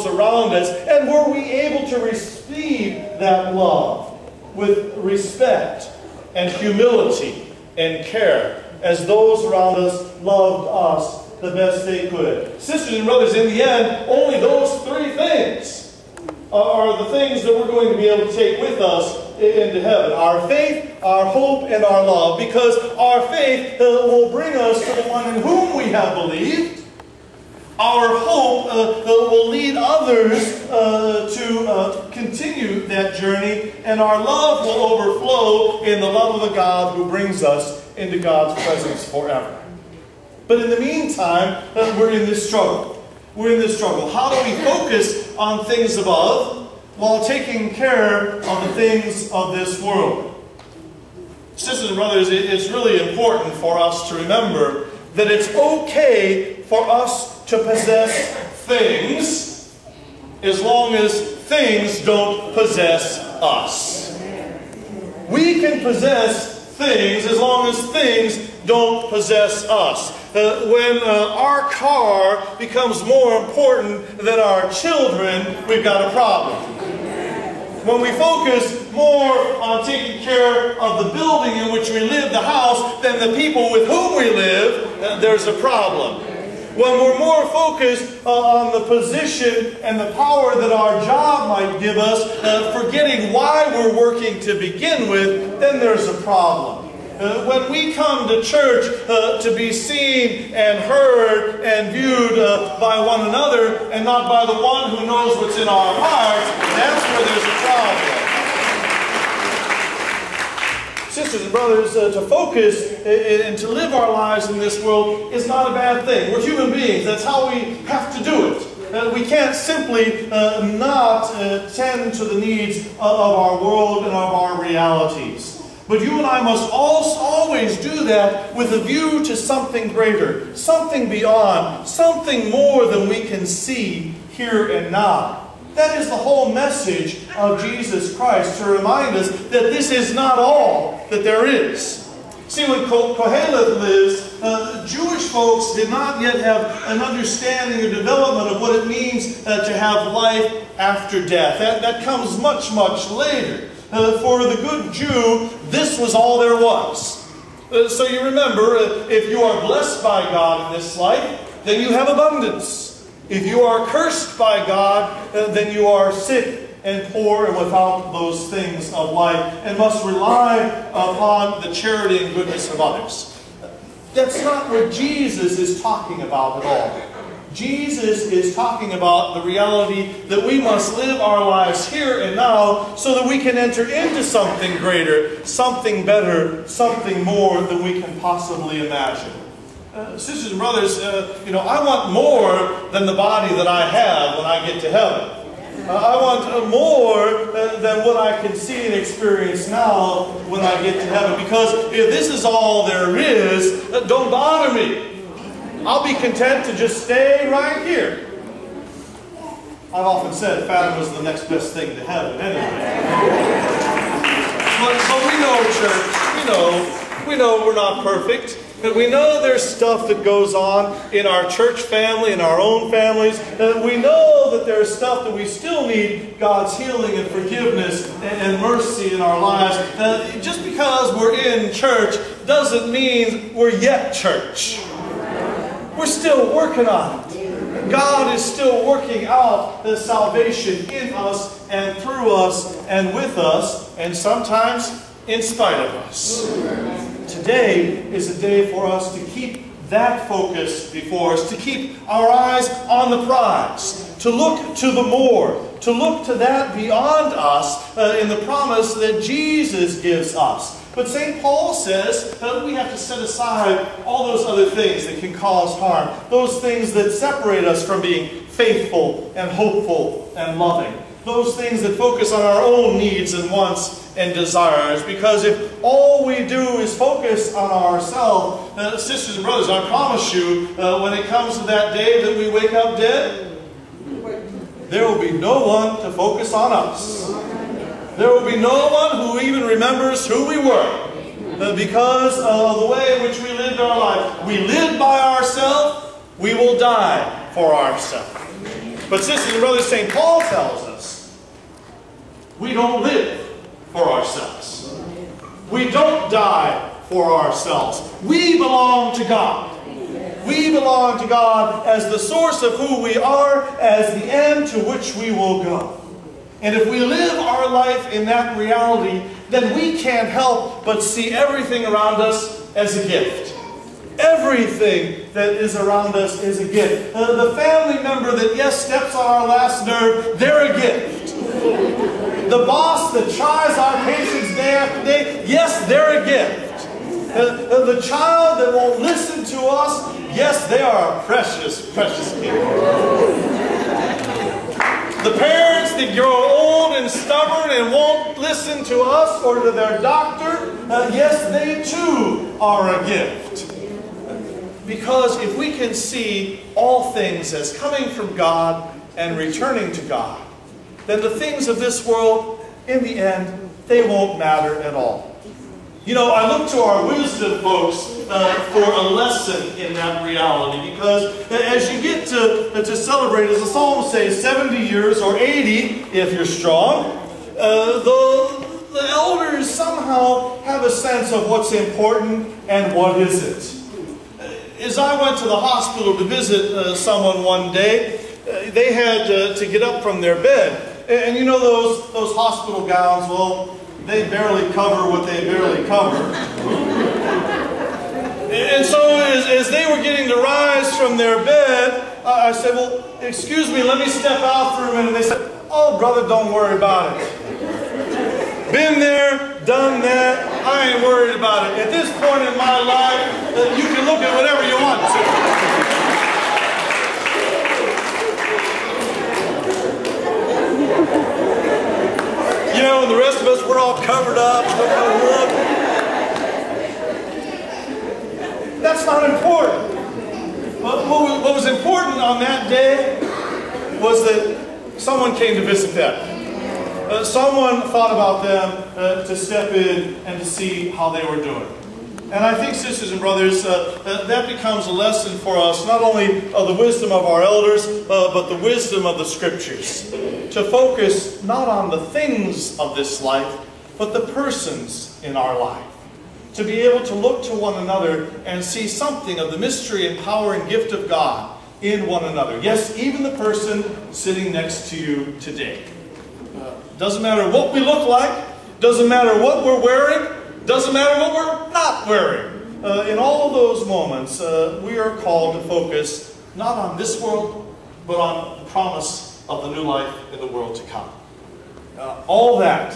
those around us? And were we able to receive that love with respect and humility and care as those around us loved us the best they could? Sisters and brothers, in the end, only those three things are the things that we're going to be able to take with us into heaven. Our faith, our hope, and our love. Because our faith will bring us to the one in whom we have believed. Our hope will lead others to continue that journey. And our love will overflow in the love of a God who brings us into God's presence forever. But in the meantime, we're in this struggle. We're in this struggle. How do we focus on things above while taking care of the things of this world? Sisters and brothers, it's really important for us to remember that it's okay for us to possess things as long as things don't possess us. We can possess things as long as things don't possess us. When our car becomes more important than our children, we've got a problem. When we focus more on taking care of the building in which we live, the house, than the people with whom we live, there's a problem. When we're more focused on the position and the power that our job might give us, forgetting why we're working to begin with, then there's a problem. When we come to church to be seen and heard and viewed by one another and not by the one who knows what's in our hearts, that's where there's a problem. Sisters and brothers, to focus and to live our lives in this world is not a bad thing. We're human beings. That's how we have to do it. We can't simply not tend to the needs of our world and of our realities. But you and I must always do that with a view to something greater, something beyond, something more than we can see here and now. That is the whole message of Jesus Christ, to remind us that this is not all that there is. See, when Koheleth lives, Jewish folks did not yet have an understanding or development of what it means to have life after death. That comes much, much later. For the good Jew, this was all there was. So you remember, if you are blessed by God in this life, then you have abundance. If you are cursed by God, then you are sick and poor and without those things of life, and must rely upon the charity and goodness of others. That's not what Jesus is talking about at all. Jesus is talking about the reality that we must live our lives here and now so that we can enter into something greater, something better, something more than we can possibly imagine. Sisters and brothers, I want more than the body that I have when I get to heaven. I want more than what I can see and experience now when I get to heaven. Because if this is all there is, don't bother me. I'll be content to just stay right here. I've often said Fathom was the next best thing to heaven anyway. But we know, church, we know we're not perfect. But we know there's stuff that goes on in our church family, in our own families. We know that there's stuff that we still need God's healing and forgiveness and mercy in our lives. Just because we're in church doesn't mean we're yet church. We're still working on it. God is still working out the salvation in us and through us and with us, and sometimes in spite of us. Today is a day for us to keep that focus before us, to keep our eyes on the prize, to look to the more, to look to that beyond us in the promise that Jesus gives us. But St. Paul says that we have to set aside all those other things that can cause harm, those things that separate us from being faithful and hopeful and loving, those things that focus on our own needs and wants and desires. Because if all we do is focus on ourselves, sisters and brothers, I promise you, when it comes to that day that we wake up dead, there will be no one to focus on us. There will be no one who even remembers who we were because of the way in which we lived our life. We lived by ourselves, we will die for ourselves. But sisters and brothers, St. Paul tells us, we don't live for ourselves. We don't die for ourselves. We belong to God. We belong to God as the source of who we are, as the end to which we will go. And if we live our life in that reality, then we can't help but see everything around us as a gift. Everything that is around us is a gift. The family member that, yes, steps on our last nerve, they're a gift. The boss that tries our patience day after day, yes, they're a gift. The child that won't listen to us, yes, they are a precious, precious gift. The parents that grow old and stubborn and won't listen to us or to their doctor, yes, they too are a gift. Because if we can see all things as coming from God and returning to God, then the things of this world, in the end, they won't matter at all. You know, I look to our wisdom folks for a lesson in that reality, because as you get to celebrate, as the Psalms say, 70 years or 80 if you're strong, the elders somehow have a sense of what's important and what isn't. As I went to the hospital to visit someone one day, they had to get up from their bed. And you know those hospital gowns, well, they barely cover what they barely cover. And so as they were getting to rise from their bed, I said, well, excuse me, let me step out for a minute. And they said, oh, brother, don't worry about it. Been there, done that, I ain't worried about it. At this point in my life, you can look at whatever you want to. You know, the rest of us, we're all covered up. That's not important. What was important on that day was that someone came to visit them. Someone thought about them to step in and to see how they were doing. And I think, sisters and brothers, that becomes a lesson for us, not only of the wisdom of our elders, but the wisdom of the Scriptures. To focus not on the things of this life, but the persons in our life. To be able to look to one another and see something of the mystery and power and gift of God in one another. Yes, even the person sitting next to you today. Doesn't matter what we look like, doesn't matter what we're wearing, doesn't matter what we're not wearing. In all of those moments, we are called to focus not on this world, but on the promise of the new life in the world to come. All that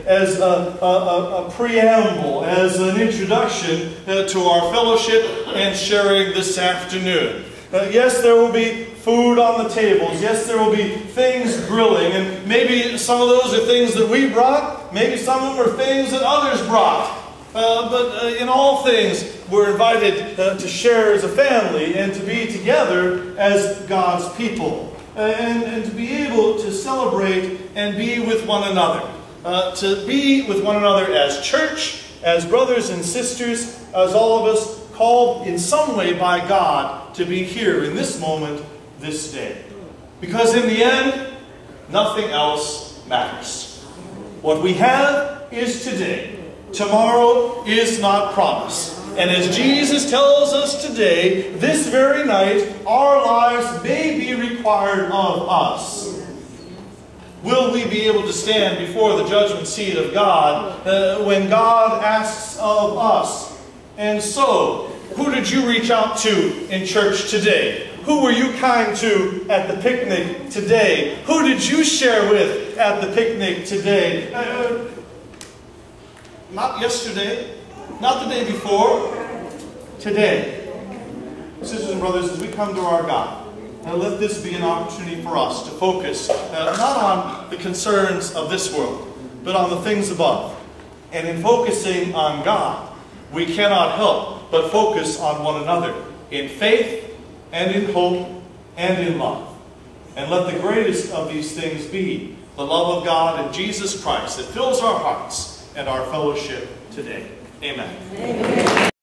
as a preamble, as an introduction to our fellowship and sharing this afternoon. Yes, there will be food on the tables. Yes, there will be things grilling. And maybe some of those are things that we brought. Maybe some of them are things that others brought. But in all things, we're invited to share as a family and to be together as God's people. And to be able to celebrate and be with one another. To be with one another as church, as brothers and sisters, as all of us, called in some way by God to be here in this moment, this day. Because in the end, nothing else matters. What we have is today. Tomorrow is not promised. And as Jesus tells us today, this very night, our lives may be required of us. Will we be able to stand before the judgment seat of God when God asks of us? And so, who did you reach out to in church today? Who were you kind to at the picnic today? Who did you share with at the picnic today? Not yesterday, not the day before, today. Sisters and brothers, as we come to our God, let this be an opportunity for us to focus not on the concerns of this world, but on the things above. And in focusing on God, we cannot help but focus on one another in faith and in hope and in love. And let the greatest of these things be the love of God and Jesus Christ that fills our hearts and our fellowship today. Amen. Amen.